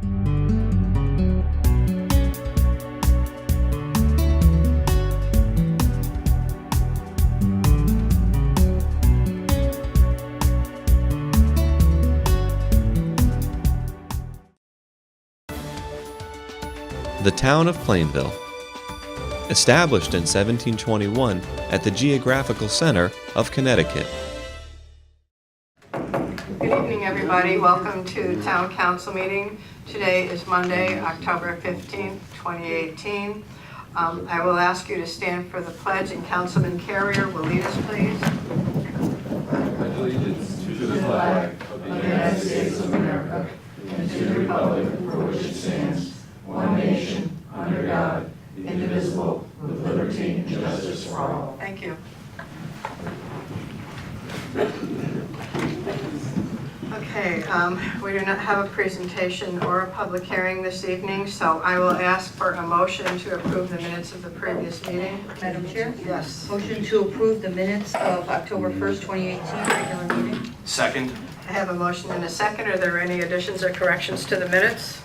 The town of Plainville. Established in 1721 at the geographical center of Connecticut. Good evening, everybody. Welcome to Town Council meeting. Today is Monday, October 15th, 2018. I will ask you to stand for the pledge, and Councilman Carrier will lead us, please. Pledge allegiance to the flag of the United States of America and to the republic for which it stands, one nation, under God, indivisible, with liberty and justice for all. Thank you. Okay, we do not have a presentation or a public hearing this evening, so I will ask for a motion to approve the minutes of the previous meeting. Madam Chair? Yes. Motion to approve the minutes of October 1st, 2018, regular meeting. Second. I have a motion and a second. Are there any additions or corrections to the minutes?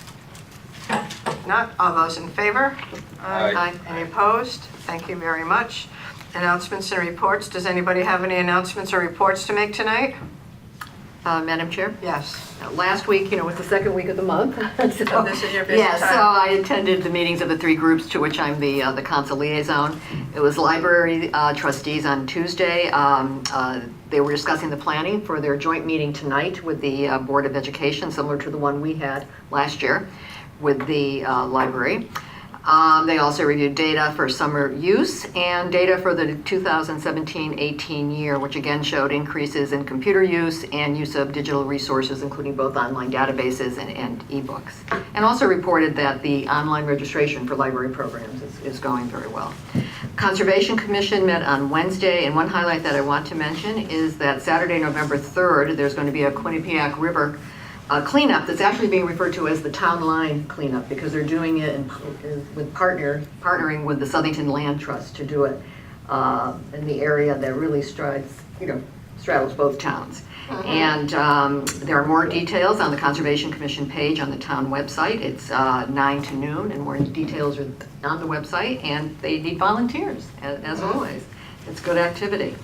Not. All those in favor? Aye. Any opposed? Thank you very much. Announcements and reports. Does anybody have any announcements or reports to make tonight? Madam Chair? Yes. Last week, was the second week of the month. So this is your business time. So I attended the meetings of the three groups to which I'm the council liaison. It was library trustees on Tuesday. They were discussing the planning for their joint meeting tonight with the Board of Education, similar to the one we had last year with the library. They also reviewed data for summer use and data for the 2017-18 year, which again showed increases in computer use and use of digital resources, including both online databases and ebooks. And also reported that the online registration for library programs is going very well. Conservation Commission met on Wednesday, and one highlight that I want to mention is that Saturday, November 3rd, there's going to be a Quinnipiac River cleanup that's actually being referred to as the Town Line Cleanup, because they're doing it with partnering with the Southington Land Trust to do it in the area that really straddles both towns. And there are more details on the Conservation Commission page on the town website. It's 9 to noon, and more details are on the website, and they need volunteers, as always. It's good activity.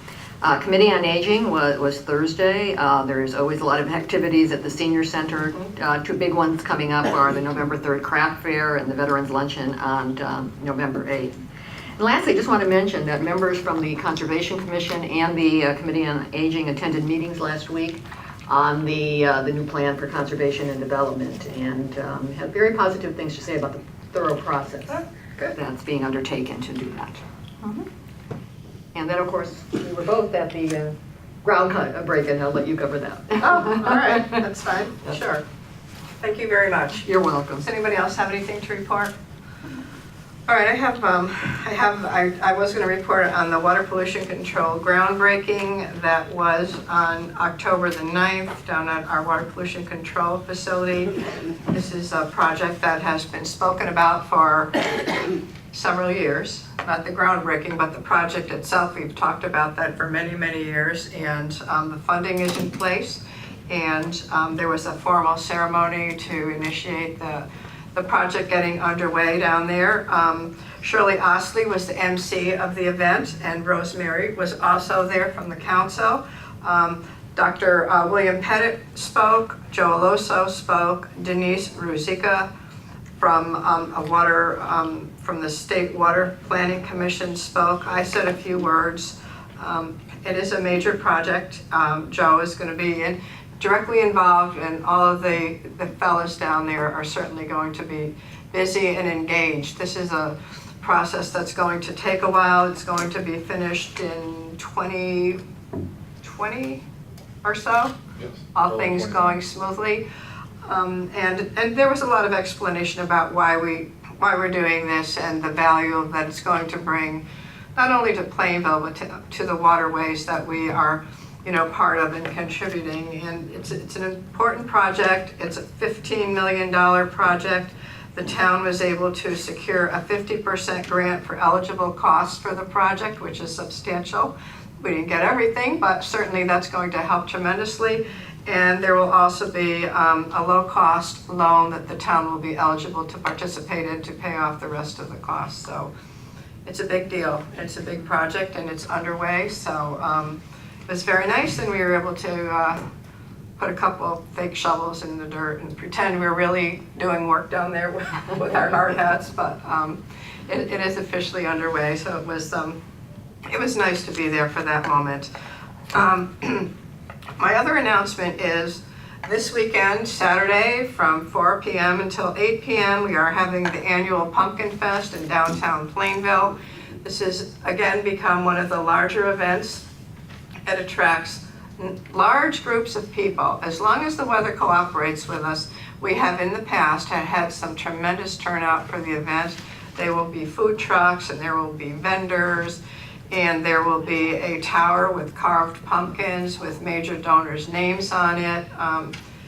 Committee on Aging was Thursday. There's always a lot of activities at the Senior Center. Two big ones coming up are the November 3rd Craft Fair and the Veterans Luncheon on November 8th. And lastly, I just want to mention that members from the Conservation Commission and the Committee on Aging attended meetings last week on the new plan for conservation and development, and have very positive things to say about the thorough process that's being undertaken to do that. And then, of course, we were both at the ground break, and I'll let you cover that. Oh, all right. That's fine. Sure. Thank you very much. You're welcome. Does anybody else have anything to report? All right, I was going to report on the water pollution control groundbreaking that was on October the 9th down at our water pollution control facility. This is a project that has been spoken about for several years. Not the groundbreaking, but the project itself. We've talked about that for many, many years, and the funding is in place. And there was a formal ceremony to initiate the project getting underway down there. Shirley Osley was the MC of the event, and Rosemary was also there from the council. Dr. William Pettit spoke, Joe Aloso spoke, Denise Ruzicka from the State Water Planning Commission spoke. I said a few words. It is a major project. Joe is going to be directly involved, and all of the fellows down there are certainly going to be busy and engaged. This is a process that's going to take a while. It's going to be finished in 2020 or so. Yes. All things going smoothly. And there was a lot of explanation about why we're doing this and the value that it's going to bring, not only to Plainville, but to the waterways that we are, part of and contributing. And it's an important project. It's a $15 million project. The town was able to secure a 50% grant for eligible costs for the project, which is substantial. We didn't get everything, but certainly that's going to help tremendously. And there will also be a low-cost loan that the town will be eligible to participate in to pay off the rest of the cost. So it's a big deal. It's a big project and it's underway. So it was very nice, and we were able to put a couple of fake shovels in the dirt and pretend we were really doing work down there with our hard hats. But it is officially underway. So it was nice to be there for that moment. My other announcement is this weekend, Saturday, from 4 p.m. until 8 p.m., we are having the annual Pumpkin Fest in downtown Plainville. This has, again, become one of the larger events. It attracts large groups of people. As long as the weather cooperates with us, we have in the past had some tremendous turnout for the event. There will be food trucks and there will be vendors. And there will be a tower with carved pumpkins with major donors' names on it.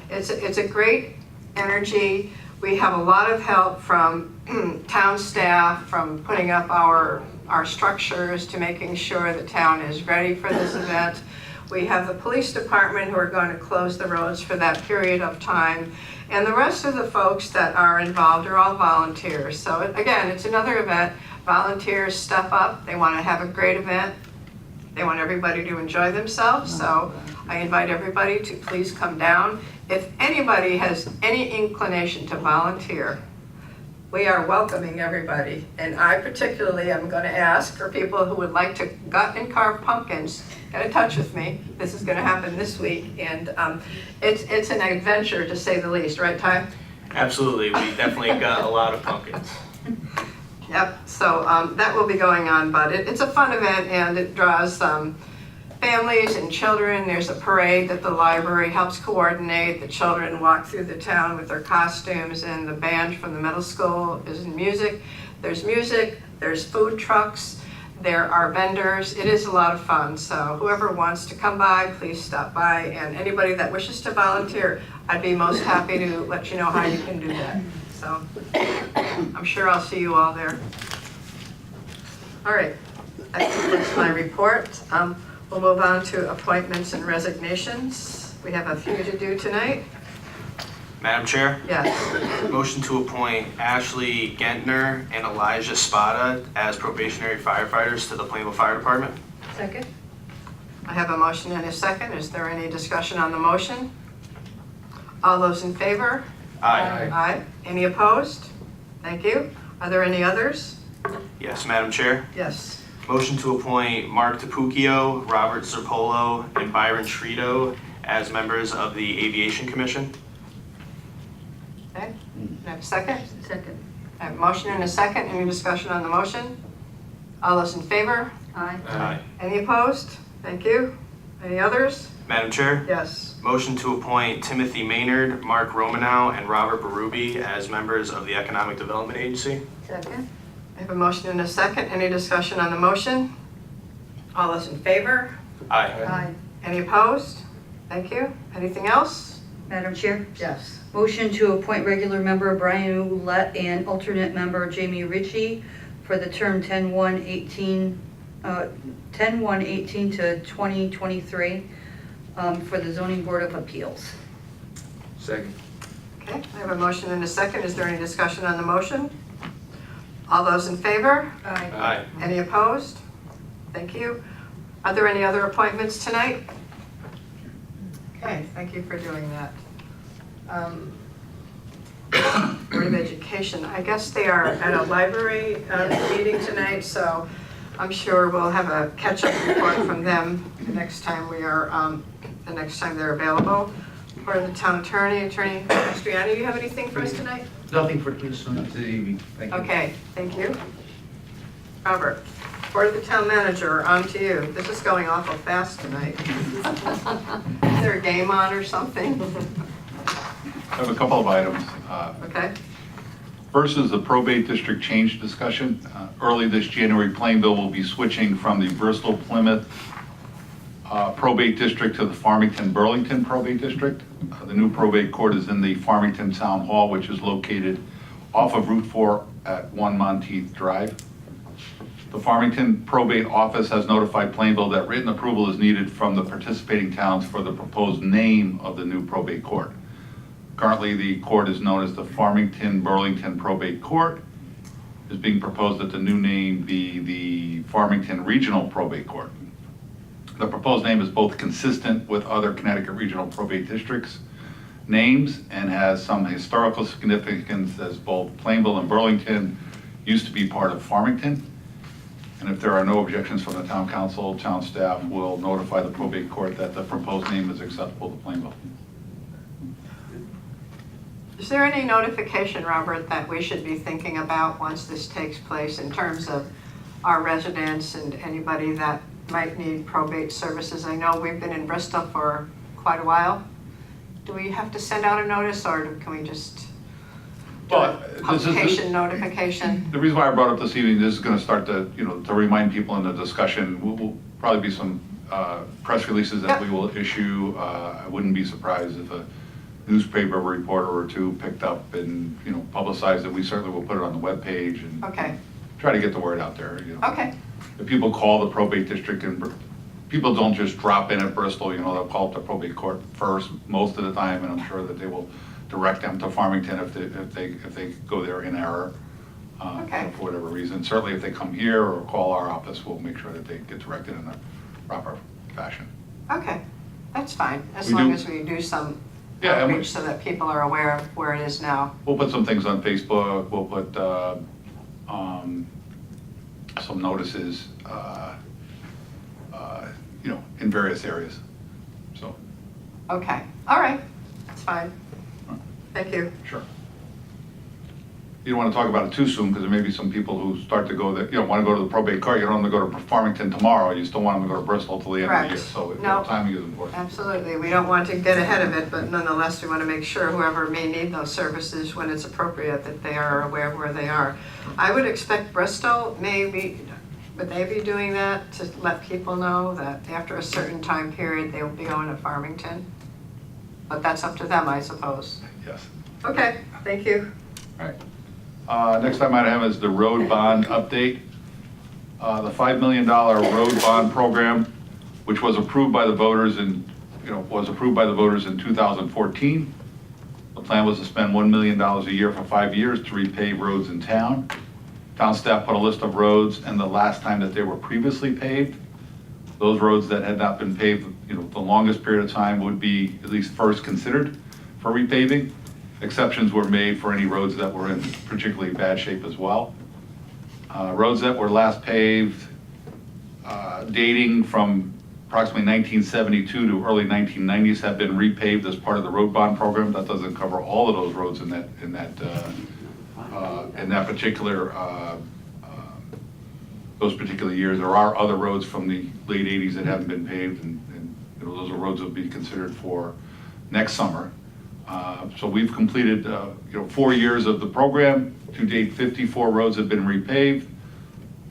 It's a great energy. We have a lot of help from town staff, from putting up our structures to making sure the town is ready for this event. We have the police department who are going to close the roads for that period of time. And the rest of the folks that are involved are all volunteers. So again, it's another event. Volunteers step up. They want to have a great event. They want everybody to enjoy themselves. So I invite everybody to please come down. If anybody has any inclination to volunteer, we are welcoming everybody. And I particularly am going to ask for people who would like to gut and carve pumpkins, get in touch with me. This is going to happen this week. And it's an adventure, to say the least. Right, Ty? Absolutely. We definitely got a lot of pumpkins. Yep, so that will be going on, but it's a fun event and it draws families and children. There's a parade that the library helps coordinate. The children walk through the town with their costumes, and the band from the middle school is in music. There's food trucks, there are vendors. It is a lot of fun, so whoever wants to come by, please stop by. And anybody that wishes to volunteer, I'd be most happy to let you know how you can do that. So I'm sure I'll see you all there. All right, that concludes my report. We'll move on to appointments and resignations. We have a few to do tonight. Madam Chair, Yes. motion to appoint Ashley Gentner and Elijah Spada as probationary firefighters to the Plainville Fire Department. Second? I have a motion and a second. Is there any discussion on the motion? All those in favor? Aye. Aye. Any opposed? Thank you. Are there any others? Yes, Madam Chair. Yes. Motion to appoint Mark DePucchio, Robert Zerpolo, and Byron Shrito as members of the Aviation Commission. Okay. Can I have a second? Second. I have a motion and a second. Any discussion on the motion? All those in favor? Aye. Aye. Any opposed? Thank you. Any others? Madam Chair, Yes. motion to appoint Timothy Maynard, Mark Romanow, and Robert Berube as members of the Economic Development Agency. Second? I have a motion and a second. Any discussion on the motion? All those in favor? Aye. Aye. Any opposed? Thank you. Anything else? Madam Chair? Yes. Motion to appoint regular member Brian Ouellette and alternate member Jamie Ritchie for the term 10/1/18 to 2023 for the Zoning Board of Appeals. Second. Okay, I have a motion and a second. Is there any discussion on the motion? All those in favor? Aye. Aye. Any opposed? Thank you. Are there any other appointments tonight? Okay, thank you for doing that. Board of Education, I guess they are at a library meeting tonight, so I'm sure we'll have a catch-up report from them the next time they're available. For the town attorney, Attorney Mastriani, do you have anything for us tonight? Nothing for this evening, thank you. Okay, thank you. Robert, Board of the Town Manager, on to you. This is going awful fast tonight. Is there a game on or something? I have a couple of items. Okay, First is the probate district change discussion. Early this January, Plainville will be switching from the Bristol Plymouth probate district to the Farmington Burlington probate district. The new probate court is in the Farmington Town Hall, which is located off of Route 4 at 1 Monteith Drive. The Farmington Probate Office has notified Plainville that written approval is needed from the participating towns for the proposed name of the new probate court. Currently, the court is known as the Farmington Burlington Probate Court. It is being proposed that the new name be the Farmington Regional Probate Court. The proposed name is both consistent with other Connecticut regional probate districts names and has some historical significance, as both Plainville and Burlington used to be part of Farmington. And if there are no objections from the town council, town staff will notify the probate court that the proposed name is acceptable to Plainville. Is there any notification, Robert, that we should be thinking about once this takes place in terms of our residents and anybody that might need probate services? I know we've been in Bristol for quite a while. Do we have to send out a notice, or can we just do Well, a publication notification? The reason why I brought up this evening, this is going to start to, to remind people in the discussion. Will probably be some press releases that we will issue. I wouldn't be surprised if a newspaper reporter or two picked up and, publicized it. We certainly will put it on the webpage and Okay, try to get the word out there. okay, If people call the probate district, and people don't just drop in at Bristol, they'll call up the probate court first most of the time, and I'm sure that they will direct them to Farmington if they go there in error, Okay. for whatever reason. Certainly if they come here or call our office, we'll make sure that they get directed in a proper fashion. okay. That's fine, as We long do- as we do some Yeah, and we- outreach so that people are aware of where it is now. We'll put some things on Facebook, we'll put some notices, in various areas, so. Okay, all right, that's fine. Thank you. Sure. You don't want to talk about it too soon, because there may be some people who start to go there, want to go to the probate court, you don't want them to go to Farmington tomorrow, you still want them to go to Bristol till the end of the year, Correct. so No. timing is important. Absolutely, we don't want to get ahead of it, but nonetheless, we want to make sure whoever may need those services when it's appropriate, that they are aware of where they are. I would expect Bristol would they be doing that to let people know that after a certain time period, they will be going to Farmington? But that's up to them, I suppose. Yes. Okay, thank you. All right. Next item I have is the road bond update. The $5 million road bond program, which was approved by the voters in 2014. The plan was to spend $1 million a year for 5 years to repave roads in town. Town staff put a list of roads and the last time that they were previously paved. Those roads that had not been paved, the longest period of time would be at least first considered for repaving. Exceptions were made for any roads that were in particularly bad shape as well. Roads that were last paved dating from approximately 1972 to early 1990s have been repaved as part of the road bond program. That doesn't cover all of those roads in that particular those particular years. There are other roads from the late 80s that haven't been paved, and those are roads that will be considered for next summer. So we've completed 4 years of the program. To date, 54 roads have been repaved,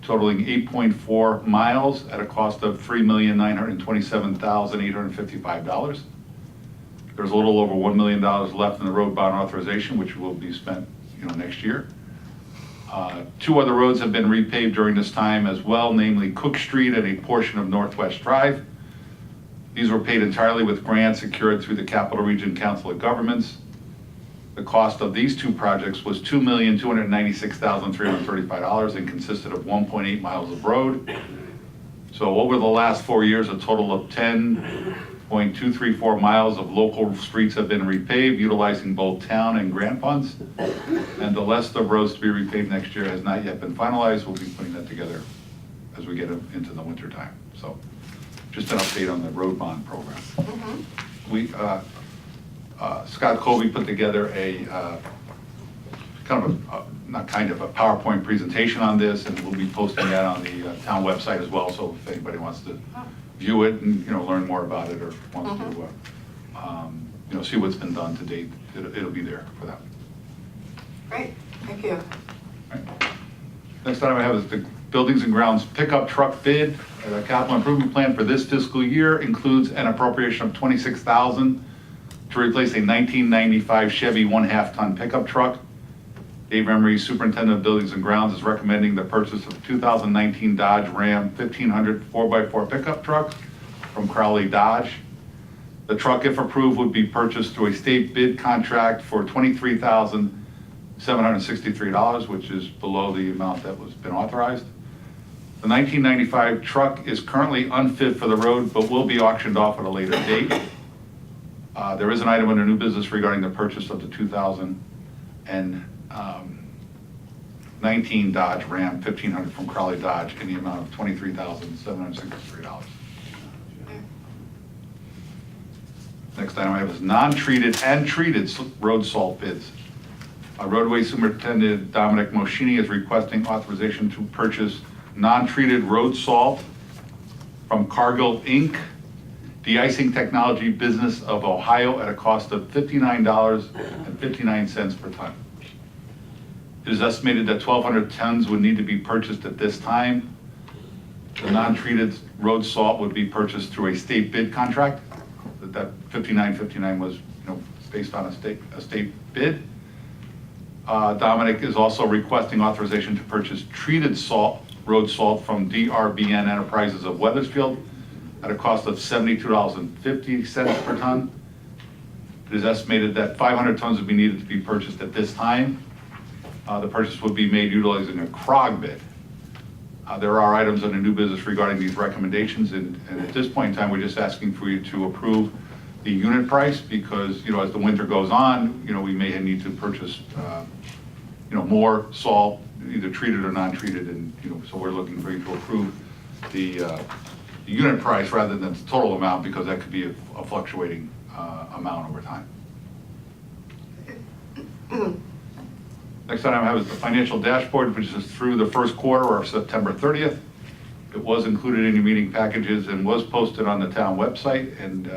totaling 8.4 miles at a cost of $3,927,855. There's a little over $1 million left in the road bond authorization, which will be spent next year. 2 other roads have been repaved during this time as well, namely Cook Street and a portion of Northwest Drive. These were paid entirely with grants secured through the Capital Region Council of Governments. The cost of these 2 projects was $2,296,335 and consisted of 1.8 miles of road. So over the last 4 years, a total of 10.234 miles of local streets have been repaved, utilizing both town and grant funds. And the list of roads to be repaved next year has not yet been finalized. We'll be putting that together as we get into the winter time. So just an update on the road bond program. We, Scott Colby put together a not kind of a PowerPoint presentation on this, and we'll be posting that on the town website as well. So if anybody wants to view it and learn more about it, or wants to see what's been done to date, it'll be there for that. Great, thank you. Right. Next item I have is the Buildings and Grounds pickup truck bid. The capital improvement plan for this fiscal year includes an appropriation of $26,000 to replace a 1995 Chevy 1/2 ton pickup truck. Dave Emery, Superintendent of Buildings and Grounds, is recommending the purchase of a 2019 Dodge Ram 1500 4x4 pickup truck from Crowley Dodge. The truck, if approved, would be purchased through a state bid contract for $23,763, which is below the amount that was been authorized. The 1995 truck is currently unfit for the road, but will be auctioned off at a later date. There is an item under new business regarding the purchase of the 2019 Dodge Ram 1500 from Crowley Dodge in the amount of $23,763. Next item I have is non-treated and treated road salt bids. Roadway Superintendent Dominic Moschini is requesting authorization to purchase non-treated road salt from Cargill Inc., de-icing technology business of Ohio, at a cost of $59.59 per ton. It is estimated that 1,200 tons would need to be purchased at this time. The non-treated road salt would be purchased through a state bid contract. That $59.59 was, based on a state bid. Dominic is also requesting authorization to purchase treated road salt from DRBN Enterprises of Weathersfield at a cost of $72.50 per ton. It is estimated that 500 tons would be needed to be purchased at this time. The purchase would be made utilizing a CROG bid. There are items under new business regarding these recommendations, and at this point in time, we're just asking for you to approve the unit price, because as the winter goes on, we may need to purchase more salt, either treated or non-treated, and so we're looking for you to approve the unit price rather than the total amount, because that could be a fluctuating amount over time. Next item I have is the financial dashboard, which is through the first quarter of September 30th. It was included in your meeting packages and was posted on the town website, and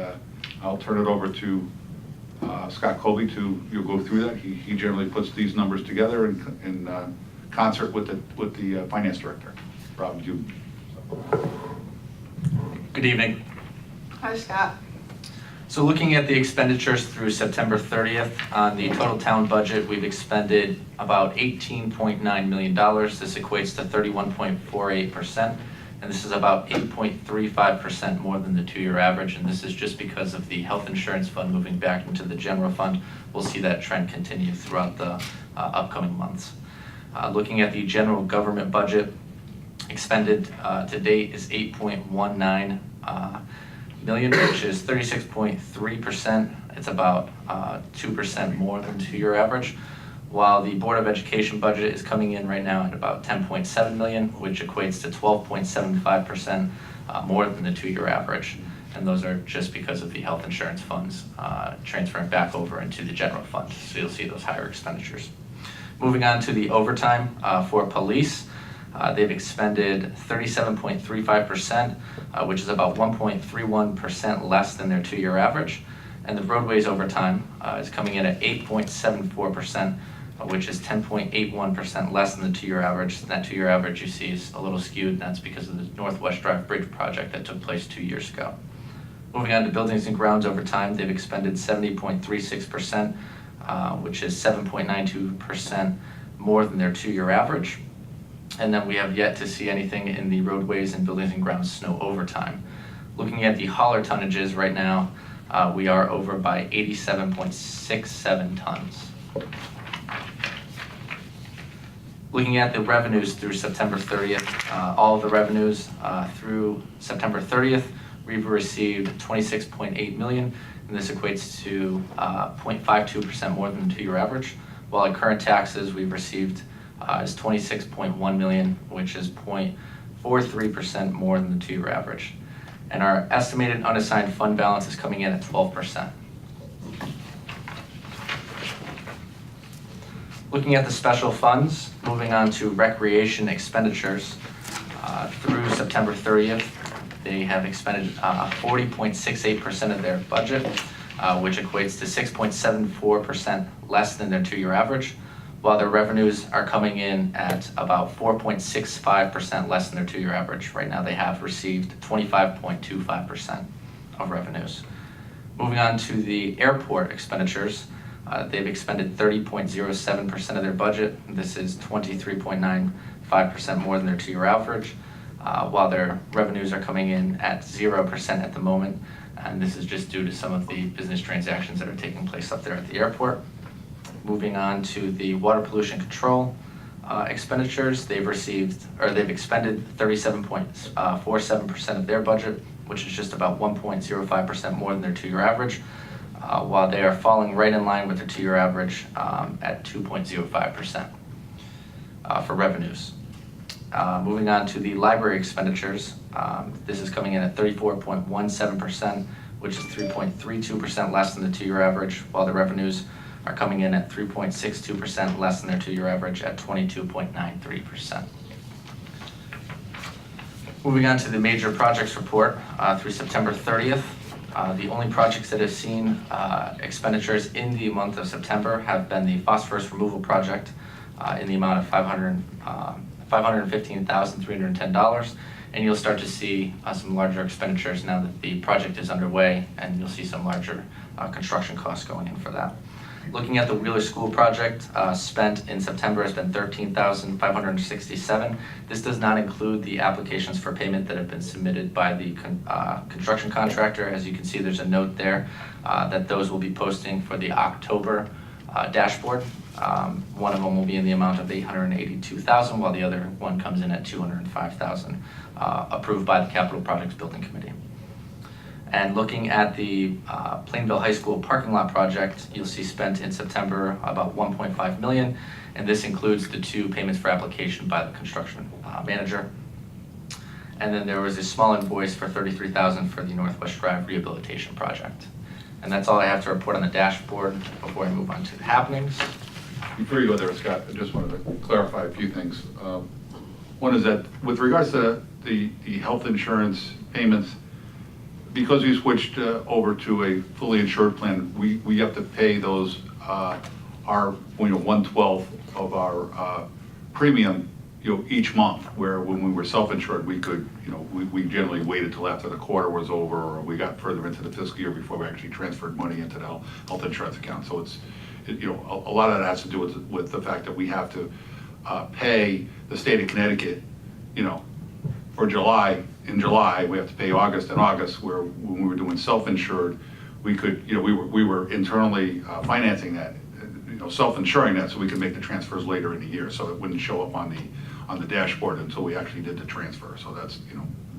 I'll turn it over to Scott Colby you'll go through that. He generally puts these numbers together in concert with the finance director, Rob. Good evening. Hi, Scott. So looking at the expenditures through September 30th, on the total town budget, we've expended about $18.9 million. This equates to 31.48%, and this is about 8.35% more than the two-year average, and this is just because of the health insurance fund moving back into the general fund. We'll see that trend continue throughout the upcoming months. Looking at the general government budget, expended to date is $8.19 million, which is 36.3%. It's about 2% more than the two-year average, while the Board of Education budget is coming in right now at about $10.7 million, which equates to 12.75% more than the two-year average. And those are just because of the health insurance funds transferring back over into the general fund. So you'll see those higher expenditures. Moving on to the overtime for police. They've expended 37.35%, which is about 1.31% less than their two-year average. And the roadways overtime is coming in at 8.74%, which is 10.81% less than the two-year average. That two-year average you see is a little skewed, and that's because of the Northwest Drive Bridge project that took place 2 years ago. Moving on to buildings and grounds overtime, they've expended 70.36%, which is 7.92% more than their two-year average. And then we have yet to see anything in the roadways and buildings and grounds snow overtime. Looking at the hauler tonnages right now, we are over by 87.67 tons. Looking at the revenues through September 30th, all of the revenues through September 30th, we've received $26.8 million, and this equates to 0.52% more than the two-year average, while at current taxes we've received is $26.1 million, which is 0.43% more than the two-year average. And our estimated unassigned fund balance is coming in at 12%. Looking at the special funds, moving on to recreation expenditures, through September 30th, they have expended 40.68% of their budget, which equates to 6.74% less than their two-year average, while their revenues are coming in at about 4.65% less than their two-year average. Right now they have received 25.25% of revenues. Moving on to the airport expenditures, They've expended 30.07% of their budget. This is 23.95% more than their 2-year average, while their revenues are coming in at 0% at the moment. And this is just due to some of the business transactions that are taking place up there at the airport. Moving on to the water pollution control expenditures, they've expended 37.47% of their budget, which is just about 1.05% more than their 2-year average, while they are falling right in line with their 2-year average at 2.05% for revenues. Moving on to the library expenditures, this is coming in at 34.17%, which is 3.32% less than the 2-year average, while the revenues are coming in at 3.62% less than their 2-year average at 22.93%. Moving on to the major projects report through September 30th. The only projects that have seen expenditures in the month of September have been the phosphorus removal project in the amount of $515,310, and you'll start to see some larger expenditures now that the project is underway, and you'll see some larger construction costs going in for that. Looking at the Wheeler School project, spent in September has been $13,567. This does not include the applications for payment that have been submitted by the construction contractor. As you can see, there's a note there that those will be posting for the October dashboard. One of them will be in the amount of $882,000, while the other one comes in at $205,000, approved by the Capital Projects Building Committee. And looking at the Plainville High School parking lot project, you'll see spent in September about $1.5 million, and this includes the 2 payments for application by the construction manager. And then there was a small invoice for $33,000 for the Northwest Drive rehabilitation project. And that's all I have to report on the dashboard before I move on to the happenings. Before you go there, Scott, I just wanted to clarify a few things. One is that with regards to the health insurance payments, because we switched over to a fully insured plan, we have to pay those our 1/12 of our premium each month, where when we were self-insured, we could we generally waited till after the quarter was over, or we got further into the fiscal year before we actually transferred money into the health insurance account. So a lot of that has to do with the fact that we have to pay the state of Connecticut for July. In July, we have to pay August and August, where when we were doing self-insured, we could, we were internally financing that, self-insuring that, so we could make the transfers later in the year, so it wouldn't show up on the dashboard until we actually did the transfer. So that's,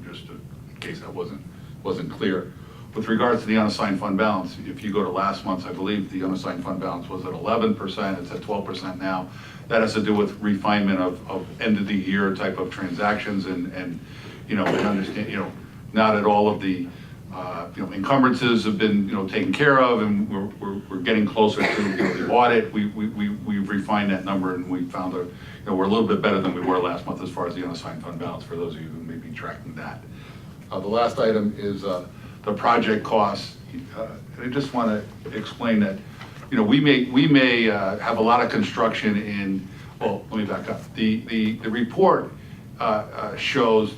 just in case that wasn't clear. With regards to the unassigned fund balance, if you go to last month's, I believe the unassigned fund balance was at 11%, it's at 12% now. That has to do with refinement of end of the year type of transactions, and we understand, now that all of the encumbrances have been taken care of, and we're getting closer to the audit, we've refined that number, and we found we're a little bit better than we were last month as far as the unassigned fund balance, for those of you who may be tracking that. The last item is the project costs. I just want to explain that we may have a lot of construction in. Well, let me back up. The report shows.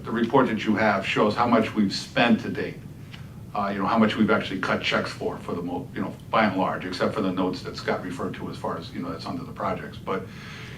The report that you have shows how much we've spent to date. How much we've actually cut checks for the by and large, except for the notes that Scott referred to as far as that's under the projects. But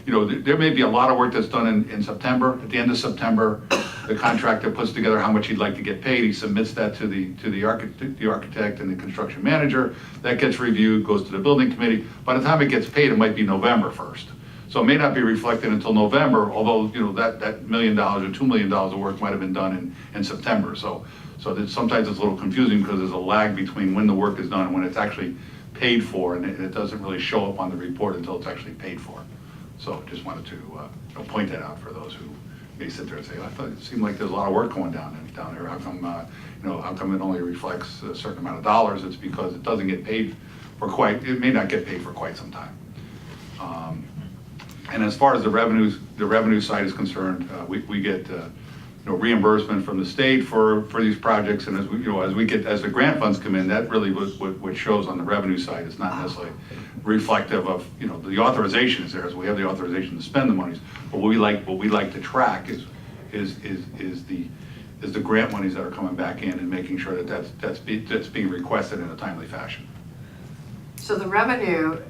there may be a lot of work that's done in September. At the end of September, the contractor puts together how much he'd like to get paid. He submits that to the architect and the construction manager. That gets reviewed, goes to the building committee. By the time it gets paid, it might be November 1st. So it may not be reflected until November, although that $1 million or $2 million of work might have been done in September. So sometimes it's a little confusing because there's a lag between when the work is done and when it's actually paid for, and it doesn't really show up on the report until it's actually paid for. So just wanted to point that out for those who may sit there and say, I thought it seemed like there's a lot of work going down there. How come how come it only reflects a certain amount of dollars? It's because it doesn't get paid for it may not get paid for quite some time. And as far as the revenue side is concerned, we get reimbursement from the state for these projects, and as the grant funds come in, that really what shows on the revenue side. It's not necessarily reflective of the authorization is there, so we have the authorization to spend the monies. But what we like to track is the grant monies that are coming back in, and making sure that's being requested in a timely fashion. So the revenue,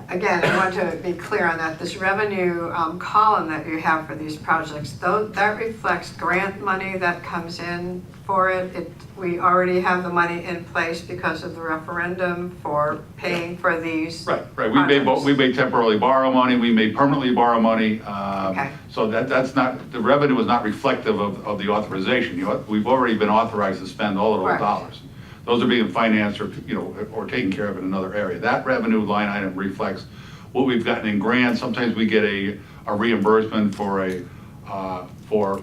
again, I want to be clear on that, this revenue column that you have for these projects, though, that reflects grant money that comes in for it. We already have the money in place because of the referendum for paying for these Right. projects. We may temporarily borrow money, we may permanently borrow money. Okay. So that's not, the revenue is not reflective of the authorization. We've already been authorized to spend all of those Right. dollars. Those are being financed or taken care of in another area. That revenue line item reflects what we've gotten in grants. Sometimes we get a reimbursement for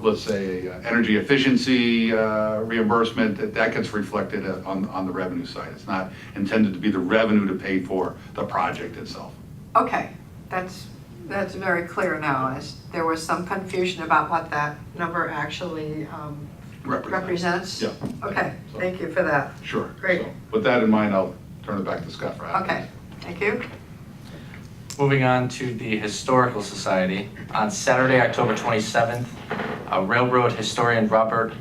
let's say, energy efficiency reimbursement. That gets reflected on the revenue side. It's not intended to be the revenue to pay for the project itself. Okay, that's very clear now, as there was some confusion about what that number actually represents. Yeah. Okay, thank you for that. Sure. Great. So with that in mind, I'll turn it back to Scott for admin. Okay, thank you. Moving on to the Historical Society. On Saturday, October 27th, railroad historian Robert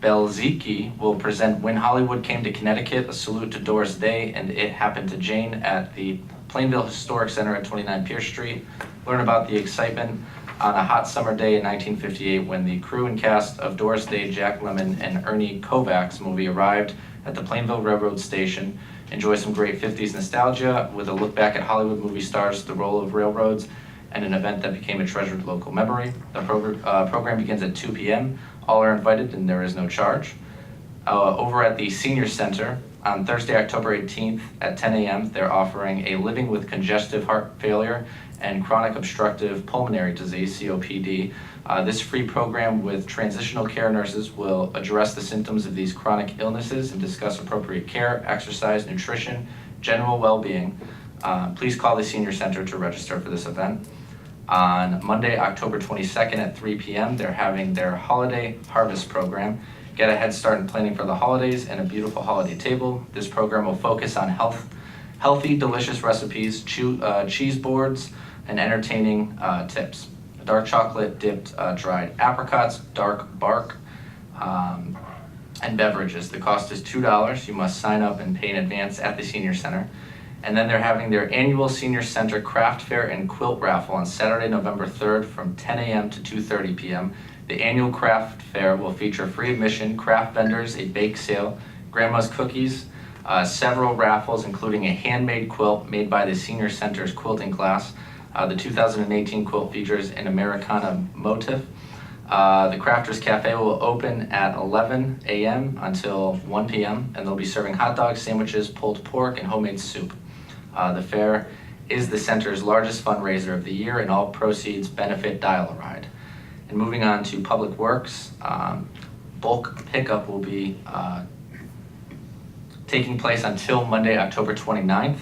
Belzicki will present When Hollywood Came to Connecticut, A Salute to Doris Day and It Happened to Jane at the Plainville Historic Center at 29 Pierce Street. Learn about the excitement on a hot summer day in 1958 when the crew and cast of Doris Day, Jack Lemmon, and Ernie Kovacs movie arrived at the Plainville Railroad Station. Enjoy some great 50s nostalgia with a look back at Hollywood movie stars, the role of railroads, and an event that became a treasured local memory. The program begins at 2 p.m. All are invited and there is no charge. Over at the Senior Center, on Thursday, October 18th at 10 a.m., they're offering a Living with Congestive Heart Failure and Chronic Obstructive Pulmonary Disease, COPD. This free program with transitional care nurses will address the symptoms of these chronic illnesses and discuss appropriate care, exercise, nutrition, general well-being. Please call the Senior Center to register for this event. On Monday, October 22nd at 3 p.m., they're having their Holiday Harvest Program. Get a head start in planning for the holidays and a beautiful holiday table. This program will focus on healthy, delicious recipes, cheese boards, and entertaining tips. Dark chocolate dipped dried apricots, dark bark, and beverages. The cost is $2. You must sign up and pay in advance at the Senior Center. And then they're having their annual Senior Center Craft Fair and Quilt Raffle on Saturday, November 3rd from 10 a.m. to 2:30 p.m. The annual craft fair will feature free admission, craft vendors, a bake sale, grandma's cookies, several raffles, including a handmade quilt made by the Senior Center's quilting class. The 2018 quilt features an Americana motif. The Crafters Cafe will open at 11 a.m. until 1 p.m. and they'll be serving hot dogs, sandwiches, pulled pork, and homemade soup. The fair is the center's largest fundraiser of the year, and all proceeds benefit Dial-A-Ride. And moving on to Public Works, bulk pickup will be taking place until Monday, October 29th.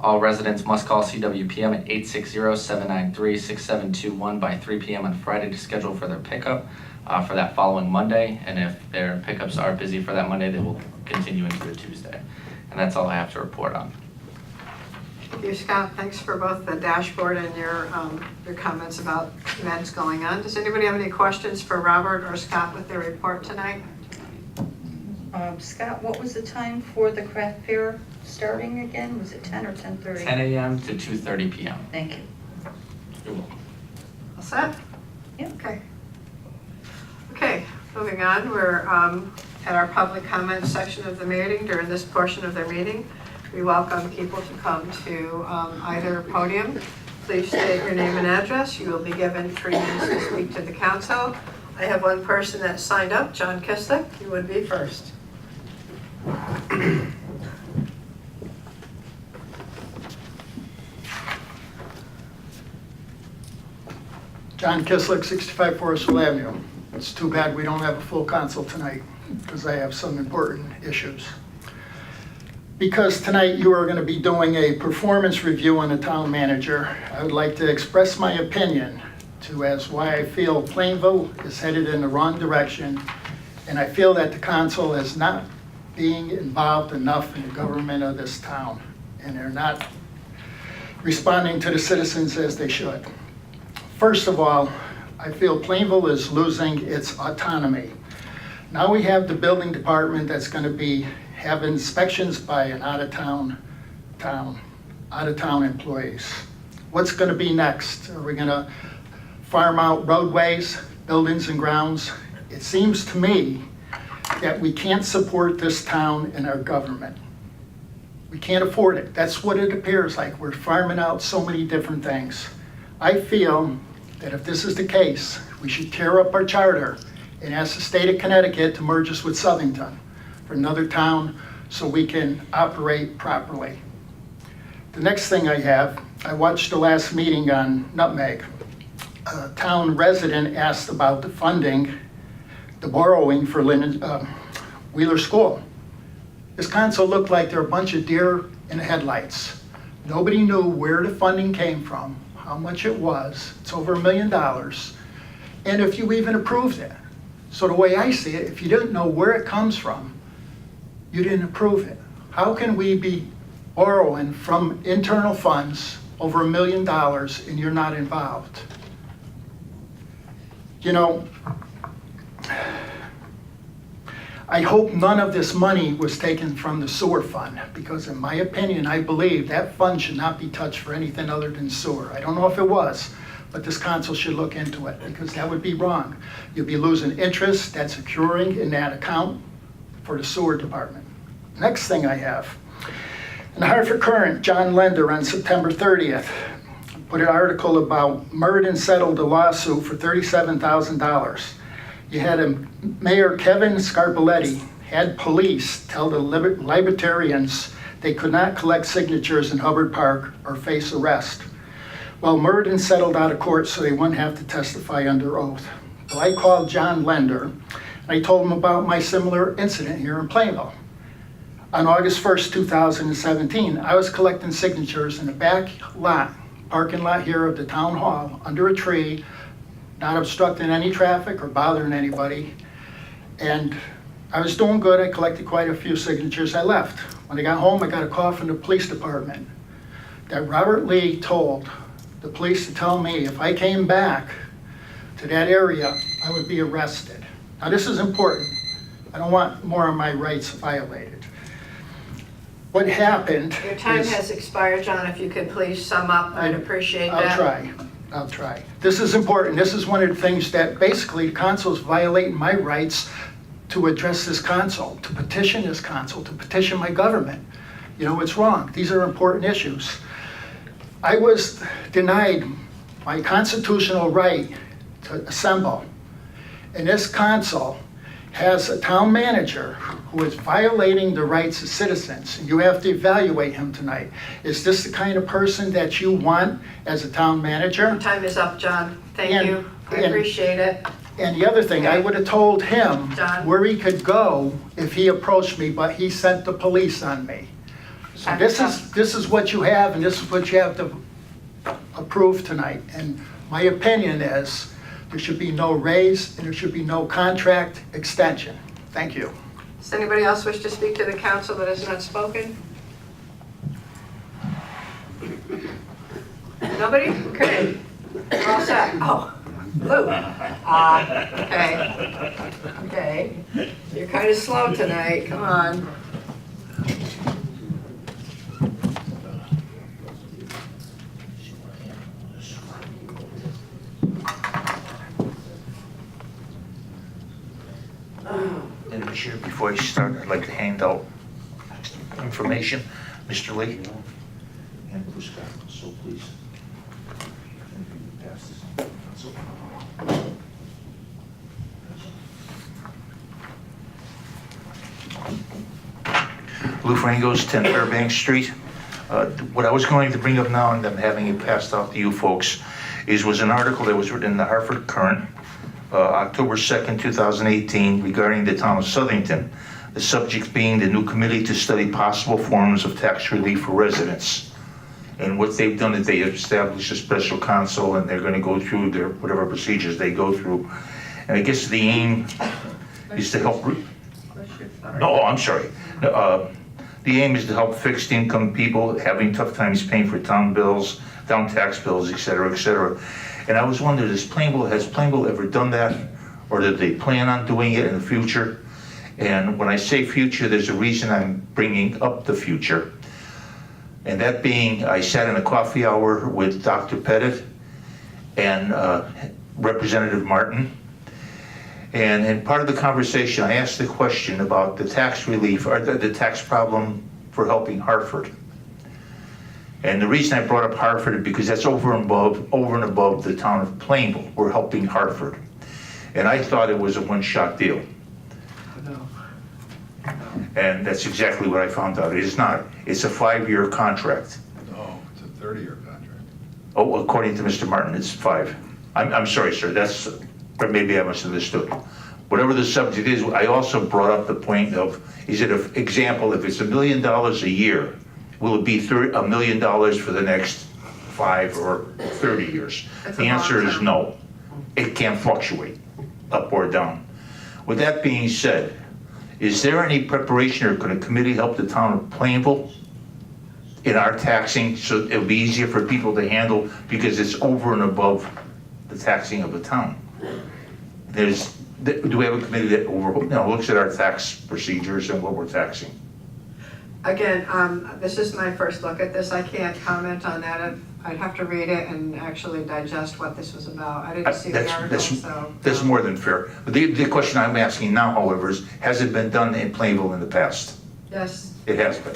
All residents must call CWPM at 860-793-6721 by 3 p.m. on Friday to schedule for their pickup for that following Monday. And if their pickups are busy for that Monday, they will continue into the Tuesday. And that's all I have to report on. Thank you, Scott. Thanks for both the dashboard and your comments about events going on. Does anybody have any questions for Robert or Scott with their report tonight? Scott, what was the time for the craft fair starting again? Was it 10 or 10:30? 10 a.m. to 2:30 p.m. Thank you. You're welcome. All set? Yeah. Okay. Okay, moving on. We're at our public comment section of the meeting. During this portion of the meeting, we welcome people to come to either podium. Please state your name and address. You will be given 3 minutes to speak to the council. I have one person that signed up, John Kislick. You would be first. John Kislick, 65 Forestville Avenue. It's too bad we don't have a full council tonight because I have some important issues. Because tonight you are going to be doing a performance review on the town manager, I would like to express my opinion as why I feel Plainville is headed in the wrong direction, and I feel that the council is not being involved enough in the government of this town, and they're not responding to the citizens as they should. First of all, I feel Plainville is losing its autonomy. Now we have the building department that's going to have inspections by an out-of-town out-of-town employees. What's going to be next? Are we going to farm out roadways, buildings and grounds? It seems to me that we can't support this town and our government. We can't afford it. That's what it appears like. We're farming out so many different things. I feel that if this is the case, we should tear up our charter and ask the state of Connecticut to merge us with Southington for another town so we can operate properly. The next thing I have, I watched the last meeting on Nutmeg. A town resident asked about the funding, the borrowing for Wheeler School. This council looked like they're a bunch of deer in headlights. Nobody knew where the funding came from, how much it was. It's over $1 million. And if you even approved it. So the way I see it, if you didn't know where it comes from, you didn't approve it. How can we be borrowing from internal funds over $1 million and you're not involved? You know, I hope none of this money was taken from the sewer fund, because in my opinion, I believe that fund should not be touched for anything other than sewer. I don't know if it was, but this council should look into it, because that would be wrong. You'd be losing interest that's accruing in that account for the sewer department. Next thing I have, in the Hartford Courant, John Lender on September 30th put an article about Meriden settled a lawsuit for $37,000. You had Mayor Kevin Scarpelletti had police tell the libertarians they could not collect signatures in Hubbard Park or face arrest. Well, Meriden settled out of court so they wouldn't have to testify under oath. So I called John Lender and I told him about my similar incident here in Plainville. On August 1st, 2017, I was collecting signatures in the back lot, parking lot here of the town hall, under a tree, not obstructing any traffic or bothering anybody. And I was doing good. I collected quite a few signatures. I left. When I got home, I got a call from the police department that Robert Lee told the police to tell me if I came back to that area, I would be arrested. Now this is important. I don't want more of my rights violated. What happened Your time is- has expired, John. If you could please sum up, I'd appreciate that. I'll try. This is important. This is one of the things that basically the council is violating my rights to address this council, to petition this council, to petition my government. You know, it's wrong. These are important issues. I was denied my constitutional right to assemble. And this council has a town manager who is violating the rights of citizens. You have to evaluate him tonight. Is this the kind of person that you want as a town manager? Time is up, John. Thank And- you. I and- appreciate it. And the other thing, I would have told him John? where he could go if he approached me, but he sent the police on me. So this is what you have, and this is what you have to approve tonight. And my opinion is there should be no raise and there should be no contract extension. Thank you. Does anybody else wish to speak to the council that has not spoken? Nobody? Okay. We're all set. Oh, Lou. Okay. Okay. You're kind of slow tonight. Come on. And Mr. Chair, before I start, I'd like to hand out information. Mr. Lee? And Bruce Scott, so please. And if you could pass this on. Lou Frango's 10 Fairbanks Street. What I was going to bring up now, and I'm having it passed out to you folks, was an article that was written in the Hartford Courant, October 2nd, 2018, regarding the town of Southington. The subject being the new committee to study possible forms of tax relief for residents. And what they've done is they established a special counsel, and they're going to go through their whatever procedures they go through. And I guess the aim is to help. No, I'm sorry. The aim is to help fixed income people having tough times paying for town bills, town tax bills, et cetera, et cetera. And I was wondering, has Plainville ever done that? Or do they plan on doing it in the future? And when I say future, there's a reason I'm bringing up the future. And that being, I sat in a coffee hour with Dr. Pettit and Representative Martin. And in part of the conversation, I asked the question about the tax relief, or the tax problem for helping Hartford. And the reason I brought up Hartford is because that's over and above the town of Plainville. We're helping Hartford. And I thought it was a one-shot deal. And that's exactly what I found out. It is not. It's a 5-year contract. No, it's a 30-year contract. Oh, according to Mr. Martin, it's 5. I'm sorry, sir, that's, or maybe I misunderstood. Whatever the subject is, I also brought up the point of, is it an example, if it's $1 million a year, will it be $1 million for the next 5 or 30 years? That's a The answer long is term. no. It can fluctuate, up or down. With that being said, is there any preparation, or could a committee help the town of Plainville in our taxing, so it'll be easier for people to handle, because it's over and above the taxing of the town? Do we have a committee that looks at our tax procedures and what we're taxing? Again, this is my first look at this. I can't comment on that. I'd have to read it and actually digest what this was about. I didn't see the article, so. That's more than fair. But the question I'm asking now, however, is, has it been done in Plainville in the past? Yes. It has been.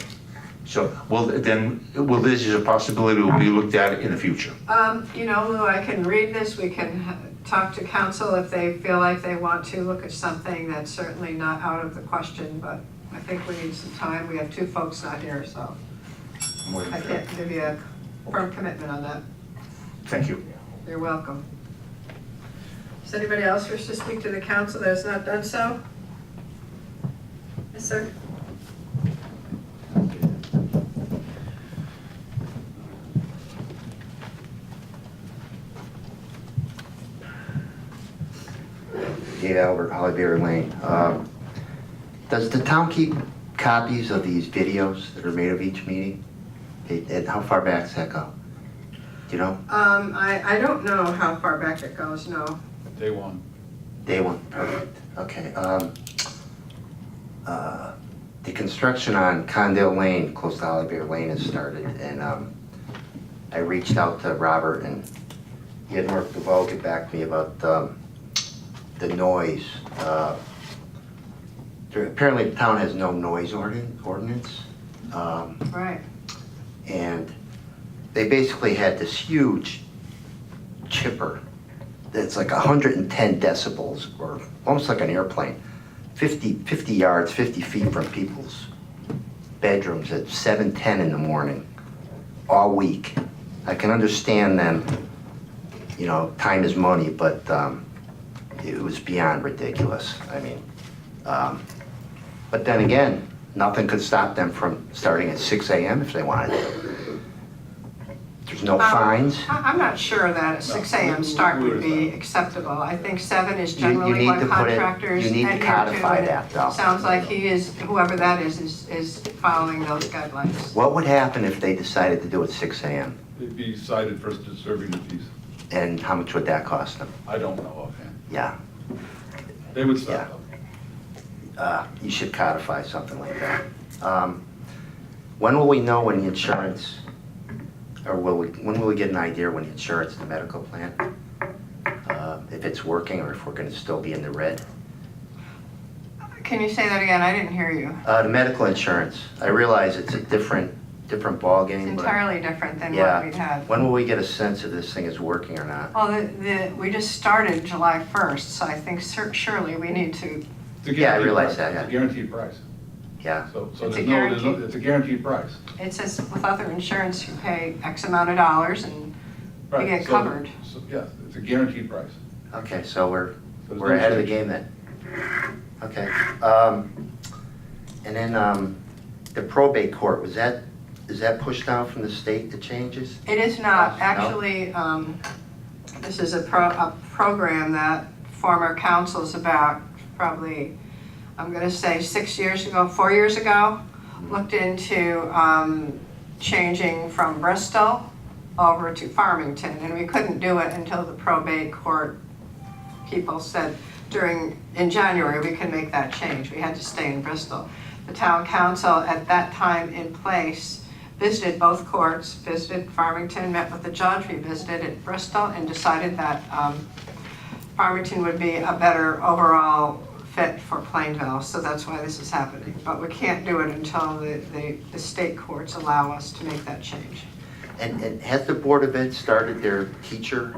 So, will this is a possibility will be looked at in the future? Lou, I can read this. We can talk to council if they feel like they want to look at something that's certainly not out of the question, but I think we need some time. We have 2 folks not here, so More than I fair. can't give you a firm commitment on that. Thank you. You're welcome. Does anybody else wish to speak to the council that has not done so? Yes, sir. Dave Albert, Hollyberry Lane. Does the town keep copies of these videos that are made of each meeting? And how far back does that go? Do you know? I don't know how far back it goes, no. Day one. Day one, perfect. Okay. The construction on Condell Lane, close to Hollyberry Lane, has started, and I reached out to Robert, and he had Mark Duval get back to me about the noise. Apparently the town has no noise ordinance. Right. And they basically had this huge chipper that's like 110 decibels, or almost like an airplane, 50 yards, 50 feet from people's bedrooms at 7:10 in the morning, all week. I can understand them, time is money, but it was beyond ridiculous. I mean, but then again, nothing could stop them from starting at 6 a.m. if they wanted to. There's no fines. I'm not sure that a 6 a.m. start would be acceptable. I think 7 is generally need what to put it- contractors you need to adhere codify and it that, though. Sounds like whoever that is following those guidelines. What would happen if they decided to do it 6 a.m.? They'd be cited for disturbing the peace. And how much would that cost them? I don't know offhand. Yeah, They would stop them. you should codify something like that. When will we know when the insurance, or when will we get an idea when the insurance, the medical plan, if it's working or if we're gonna still be in the red? Can you say that again? I didn't hear you. The medical insurance, I realize it's a different ballgame, It's but entirely different than what yeah. we've had. When will we get a sense if this thing is working or not? Well, we just started July 1st, so I think surely we need to, It's a Yeah, I guaranteed realize price. that, It's yeah. a guaranteed price. Yeah, So It's a it's a guaranteed- guaranteed price. it says with other insurance, you pay X amount of dollars and you Right, get so- covered. So, yeah, it's a guaranteed price. okay, so There's we're no ahead of the change. game then. Okay, and then the probate court, is that pushed down from the state, the changes? It is not. No? Actually, this is a program that former councils about probably, I'm going to say 4 years ago, looked into changing from Bristol over to Farmington. And we couldn't do it until the probate court people said in January we can make that change. We had to stay in Bristol. The town council at that time in place visited both courts, visited Farmington, met with the judge, we visited at Bristol, and decided that Farmington would be a better overall fit for Plainville, so that's why this is happening. But we can't do it until the state courts allow us to make that change. And has the Board of Ed started their teacher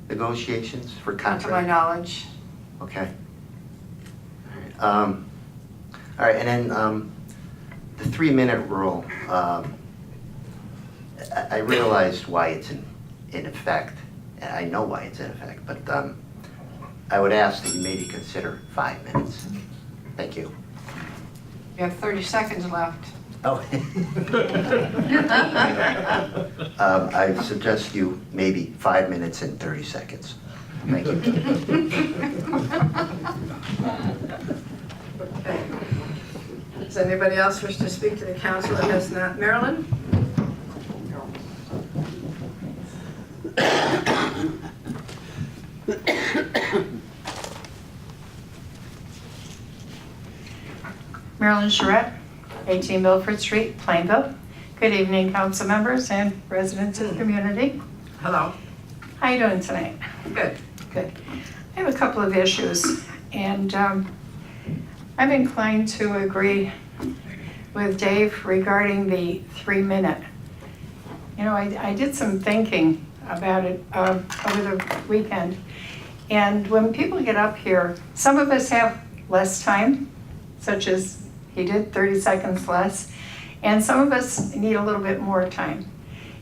negotiations for Not to my contract? knowledge. Okay. All right, and then the 3-minute rule. I realized why it's in effect, and I know why it's in effect, but I would ask that you maybe consider 5 minutes. Thank you. You have 30 seconds left. Oh. I suggest you maybe 5 minutes and 30 seconds. Thank you. Okay. Does anybody else wish to speak to the council that has not? Marilyn? Marilyn Charette, 18 Milford Street, Plainville. Good evening, council members and residents of the community. Hello. How you doing tonight? Good. Good. I have a couple of issues, and I'm inclined to agree with Dave regarding the 3-minute. You know, I did some thinking about it over the weekend, and when people get up here, some of us have less time, such as he did, 30 seconds less, and some of us need a little bit more time.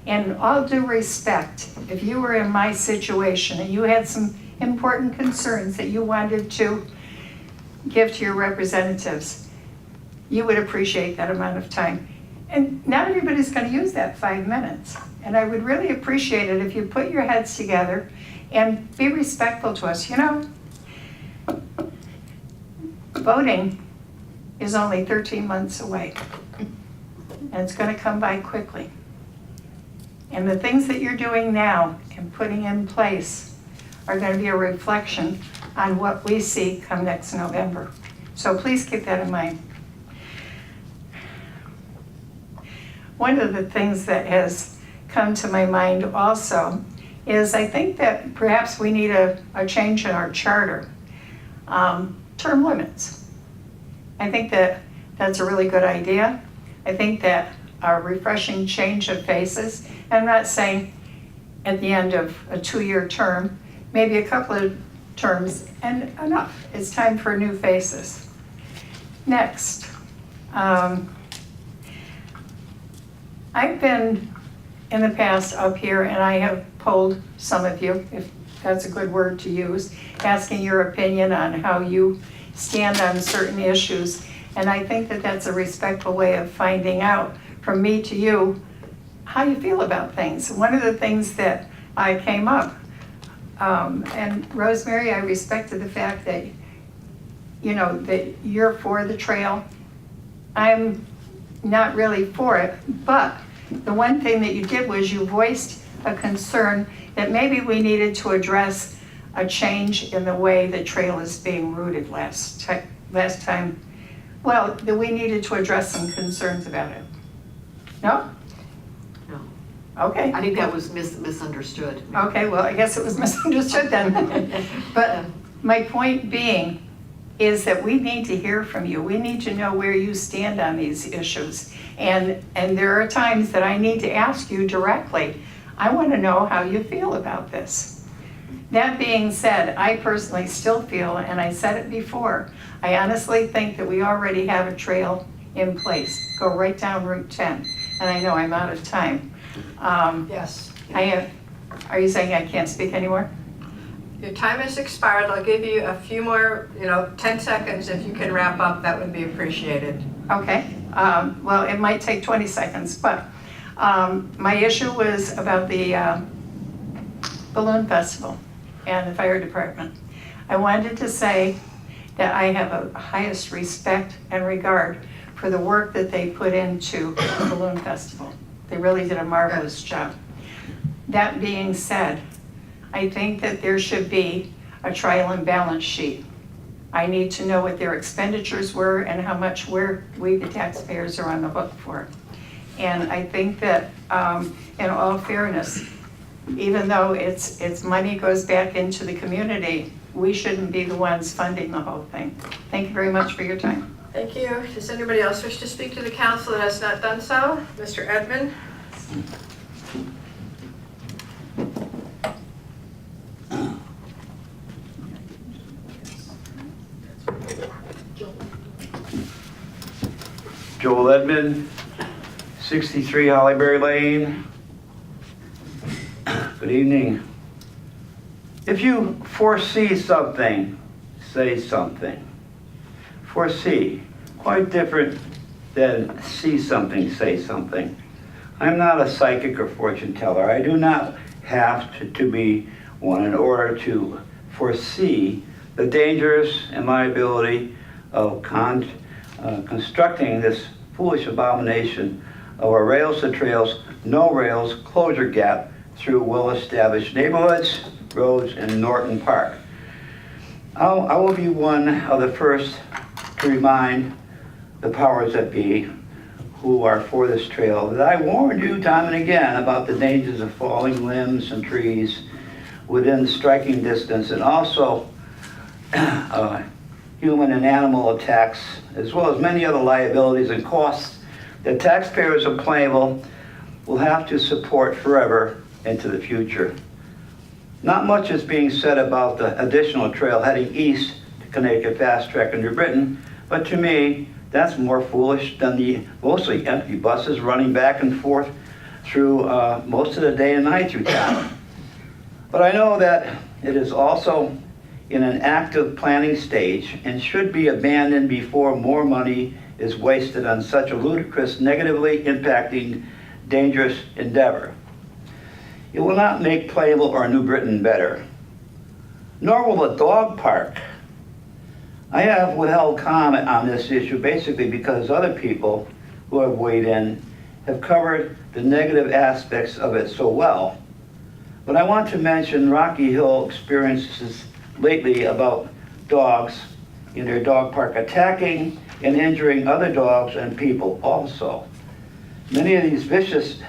And all due respect, if you were in my situation and you had some important concerns that you wanted to give to your representatives, you would appreciate that amount of time. And not everybody's going to use that 5 minutes. And I would really appreciate it if you put your heads together and be respectful to us. You know, voting is only 13 months away, and it's going to come by quickly. And the things that you're doing now and putting in place are going to be a reflection on what we see come next November. So please keep that in mind. One of the things that has come to my mind also is I think that perhaps we need a change in our charter. Term limits. I think that that's a really good idea. I think that a refreshing change of faces, and I'm not saying at the end of a 2-year term, maybe a couple of terms, and enough. It's time for new faces. Next, I've been in the past up here, and I have polled some of you, if that's a good word to use, asking your opinion on how you stand on certain issues. And I think that that's a respectful way of finding out from me to you how you feel about things. One of the things that I came up, and Rosemary, I respected the fact that, you know, that you're for the trail. I'm not really for it, but the one thing that you did was you voiced a concern that maybe we needed to address a change in the way the trail is being routed last time. Well, that we needed to address some concerns about it. No? No. Okay. I think that was misunderstood. Okay, well, I guess it was misunderstood then. But my point being is that we need to hear from you. We need to know where you stand on these issues. And there are times that I need to ask you directly, I want to know how you feel about this. That being said, I personally still feel, and I said it before, I honestly think that we already have a trail in place. Go right down Route 10. And I know I'm out of time. Yes. Are you saying I can't speak anymore? Your time has expired. I'll give you a few more, 10 seconds. If you can wrap up, that would be appreciated. Okay. Well, it might take 20 seconds, but my issue was about the balloon festival and the fire department. I wanted to say that I have a highest respect and regard for the work that they put into the balloon festival. They really did a marvelous job. That being said, I think that there should be a trial and balance sheet. I need to know what their expenditures were and how much we, the taxpayers, are on the hook for. And I think that, in all fairness, even though it's money goes back into the community, we shouldn't be the ones funding the whole thing. Thank you very much for your time. Thank you. Does anybody else wish to speak to the council that has not done so? Mr. Edmond? Joel Edmond, 63 Hollyberry Lane. Good evening. If you foresee something, say something. Foresee, quite different than see something, say something. I'm not a psychic or fortune teller. I do not have to be one in order to foresee the dangers and liability of constructing this foolish abomination of a rails to trails, no rails closure gap through well-established neighborhoods, roads, and Norton Park. I will be one of the first to remind the powers that be who are for this trail that I warned you time and again about the dangers of falling limbs and trees within striking distance, and also human and animal attacks, as well as many other liabilities and costs that taxpayers of Plainville will have to support forever into the future. Not much is being said about the additional trail heading east to Connecticut Fast Track in New Britain, but to me, that's more foolish than the mostly empty buses running back and forth through most of the day and night through town. But I know that it is also in an active planning stage and should be abandoned before more money is wasted on such a ludicrous, negatively impacting, dangerous endeavor. It will not make Plainville or New Britain better, nor will a dog park. I have withheld comment on this issue basically because other people who have weighed in have covered the negative aspects of it so well. But I want to mention Rocky Hill experiences lately about dogs in their dog park attacking and injuring other dogs and people also. Many of these vicious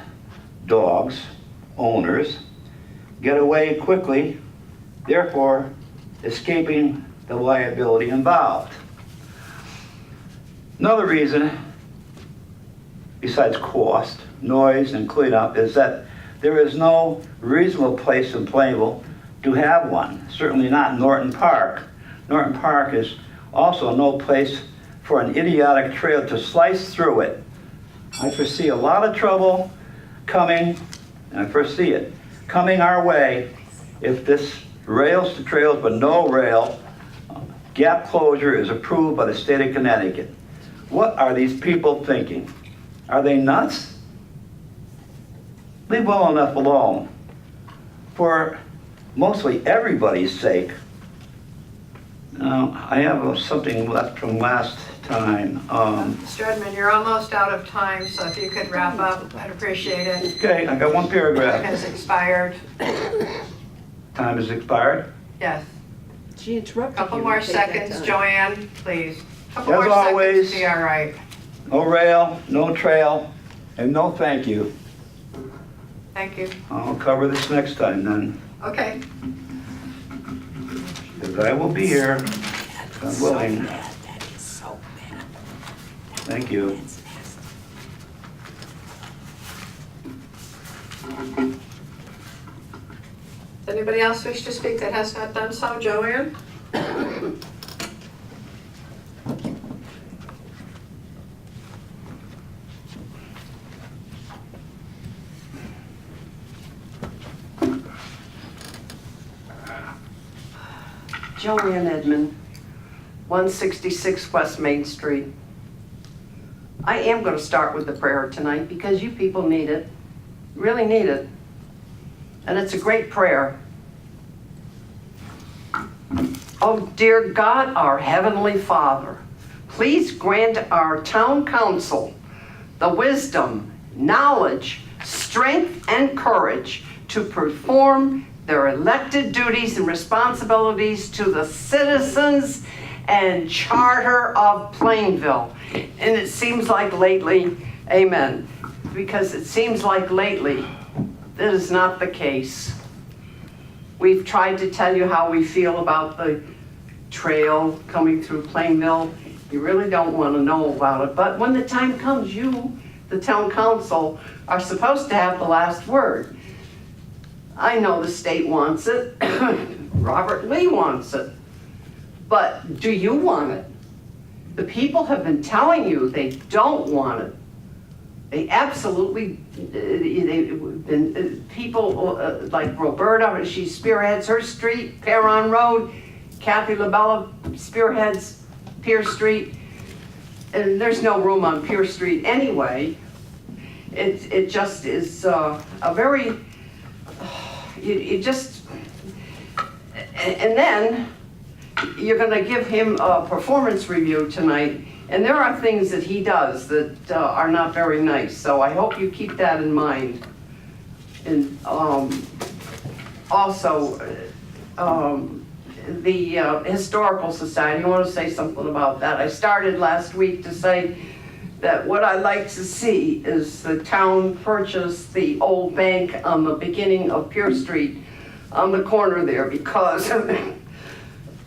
dogs, owners, get away quickly, therefore escaping the liability involved. Another reason, besides cost, noise, and cleanup, is that there is no reasonable place in Plainville to have one, certainly not Norton Park. Norton Park is also no place for an idiotic trail to slice through it. I foresee a lot of trouble coming, and I foresee it coming our way if this rails to trails but no rail gap closure is approved by the state of Connecticut. What are these people thinking? Are they nuts? Leave well enough alone. For mostly everybody's sake. Now, I have something left from last time. Mr. Edmond, you're almost out of time, so if you could wrap up, I'd appreciate it. Okay, I got one paragraph. Time has expired. Time has expired? Yes. She interrupted you. Couple more Take that seconds, time. Joanne, please. Couple As more always, seconds, be all right. No rail, no trail, and no thank you. Thank you. I'll cover this next time then, Okay. because I will be here, God willing. Thank you. Does anybody else wish to speak that has not done so? Joanne? Joanne Edmond, 166 West Main Street. I am going to start with the prayer tonight because you people need it, really need it. And it's a great prayer. Oh, dear God, our Heavenly Father, please grant our town council the wisdom, knowledge, strength, and courage to perform their elected duties and responsibilities to the citizens and charter of Plainville. And it seems like lately, amen. because it seems like lately that is not the case. We've tried to tell you how we feel about the trail coming through Plainville. You really don't want to know about it, but when the time comes, you, the town council, are supposed to have the last word. I know the state wants it, Robert Lee wants it, but do you want it? The people have been telling you they don't want it. They absolutely, they've been, people like Roberta, she spearheads her street, Perron Road, Kathy LaBella spearheads Pierce Street, and there's no room on Pierce Street anyway. It just is a very, you just, and then you're gonna give him a performance review tonight, and there are things that he does that are not very nice, so I hope you keep that in mind. And also, the Historical Society, I want to say something about that. I started last week to say that what I'd like to see is the town purchase the old bank on the beginning of Pierce Street on the corner there, because,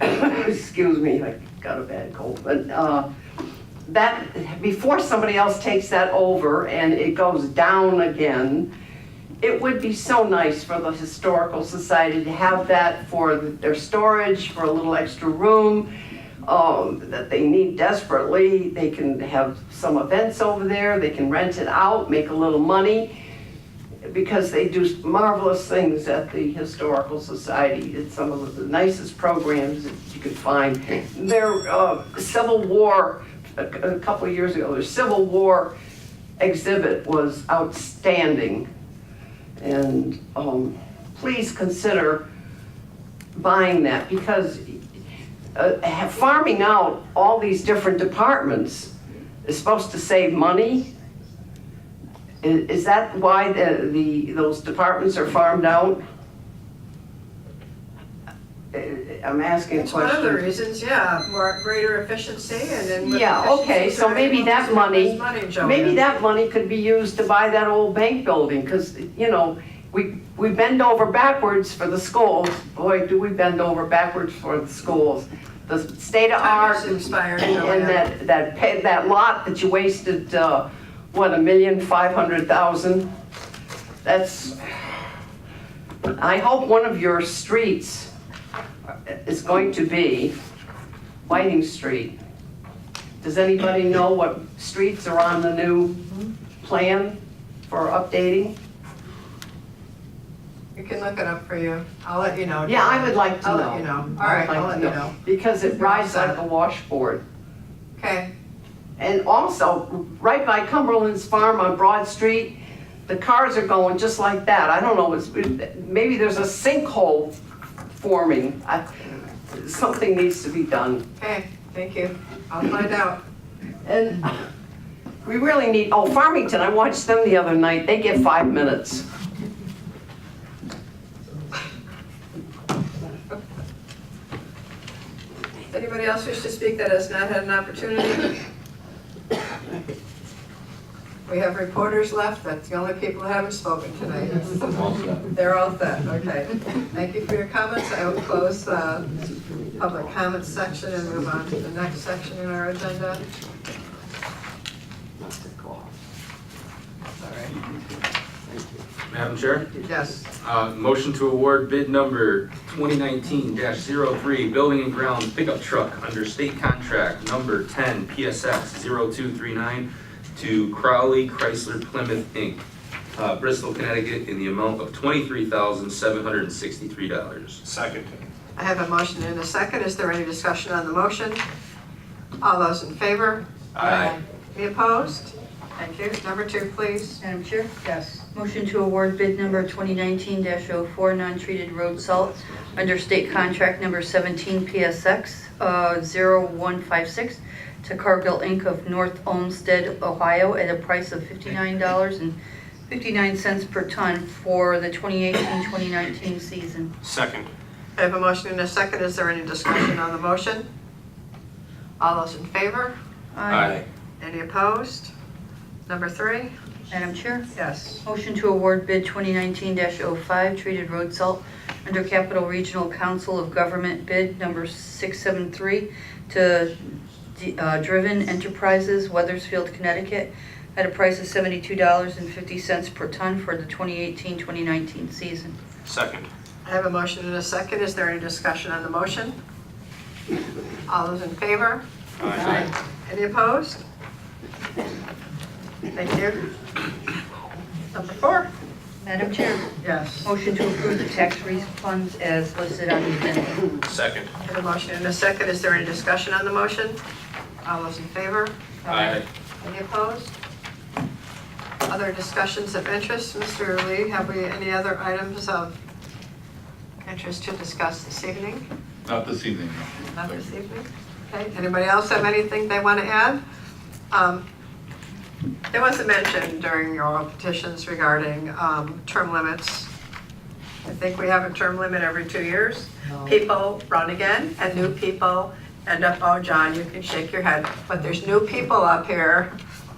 excuse me, I got a bad cold, but that, before somebody else takes that over and it goes down again, it would be so nice for the Historical Society to have that for their storage, for a little extra room that they need desperately. They can have some events over there, they can rent it out, make a little money, because they do marvelous things at the Historical Society. It's some of the nicest programs that you could find. Their Civil War, a couple of years ago, their Civil War exhibit was outstanding. And please consider buying that, because farming out all these different departments is supposed to save money. Is that why those departments are farmed out? I'm asking a It's question. one of the reasons, yeah, more greater efficiency and then. with Yeah, okay, efficiency, so we're maybe able that to money, spend less Joanne. maybe that money could be used to buy that old bank building, because, you know, we bend over backwards for the schools. Boy, do we bend over backwards for the schools. The state of art, Time is expired, and Joanne. that lot that you wasted, what, $1,500,000? That's, I hope one of your streets is going to be Whiting Street. Does anybody know what streets are on the new plan for updating? We can look it up for you. I'll let you know. Yeah, I would like to know. I'll let you know. All right, I'll let you know. Because it rides like a washboard. Okay. And also, right by Cumberland's Farm on Broad Street, the cars are going just like that. I don't know, maybe there's a sinkhole forming. Something needs to be done. Okay, thank you. I'll find out. And we really need, oh, Farmington, I watched them the other night. They get 5 minutes. Anybody else wish to speak that has not had an opportunity? We have reporters left. That's the only people who haven't spoken tonight. They're all set, okay. Thank you for your comments. I will close the public comments section and move on to the next section in our agenda. All right. Madam Chair? Yes. Motion to award bid number 2019-03 Building and Grounds Pickup Truck under state contract number 10 PSX 0239 to Crowley Chrysler Plymouth Inc., Bristol, Connecticut, in the amount of $23,763. Second. I have a motion and a second. Is there any discussion on the motion? All those in favor? Aye. Any opposed? Thank you. Number 2, please. Madam Chair? Yes. Motion to award bid number 2019-04 non-treated road salt under state contract number 17 PSX 0156 to Cargill Inc. of North Olmsted, Ohio at a price of $59.59 per ton for the 2018-2019 season. Second. I have a motion and a second. Is there any discussion on the motion? All those in favor? Aye. Any opposed? Number 3? Madam Chair, Yes. motion to award bid 2019-05 treated road salt under Capital Regional Council of Government bid number 673 to Driven Enterprises, Weathersfield, Connecticut, at a price of $72.50 per ton for the 2018-2019 season. Second. I have a motion and a second. Is there any discussion on the motion? All those in favor? Aye. Any opposed? Thank you. Number 4? Madam Chair, Yes. motion to approve the tax refunds as listed on the agenda. Second. I have a motion and a second. Is there any discussion on the motion? All those in favor? Aye. Any opposed? Other discussions of interest? Mr. Lee, have we any other items of interest to discuss this evening? Not this evening, no. Not this evening? Okay, anybody else have anything they want to add? There was a mention during your oral petitions regarding term limits. I think we have a term limit every 2 years. People run again, and new people end up, oh, John, you can shake your head, but there's new people up here,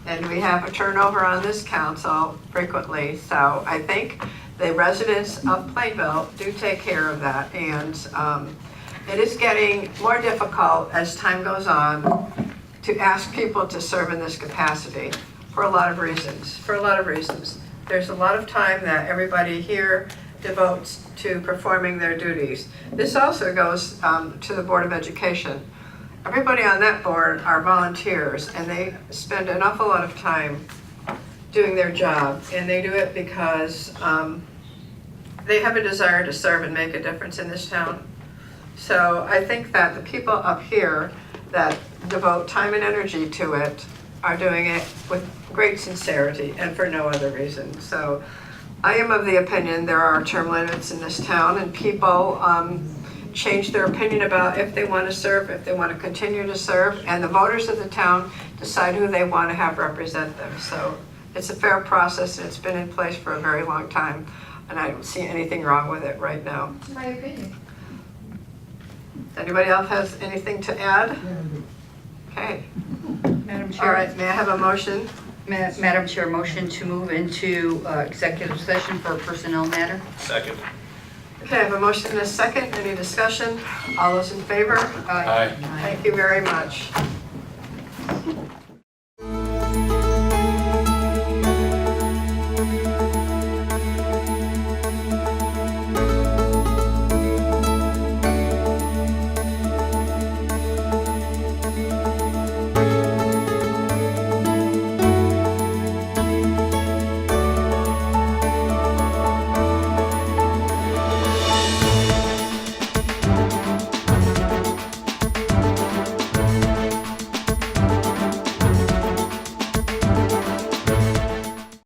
and we have a turnover on this council frequently. So I think the residents of Plainville do take care of that, and it is getting more difficult as time goes on to ask people to serve in this capacity for a lot of reasons. There's a lot of time that everybody here devotes to performing their duties. This also goes to the Board of Education. Everybody on that board are volunteers, and they spend an awful lot of time doing their job, and they do it because they have a desire to serve and make a difference in this town. So I think that the people up here that devote time and energy to it are doing it with great sincerity and for no other reason. So I am of the opinion there are term limits in this town, and people change their opinion about if they want to serve, if they want to continue to serve, and the voters of the town decide who they want to have represent them. So it's a fair process, and it's been in place for a very long time, and I don't see anything wrong with it right now. It's my opinion. Anybody else has anything to add? Okay. Madam Chair. All right, may I have a motion? Madam Chair, motion to move into executive session for a personnel matter. Second. Okay, I have a motion and a second. Any discussion? All those in favor? Aye. Thank you very much.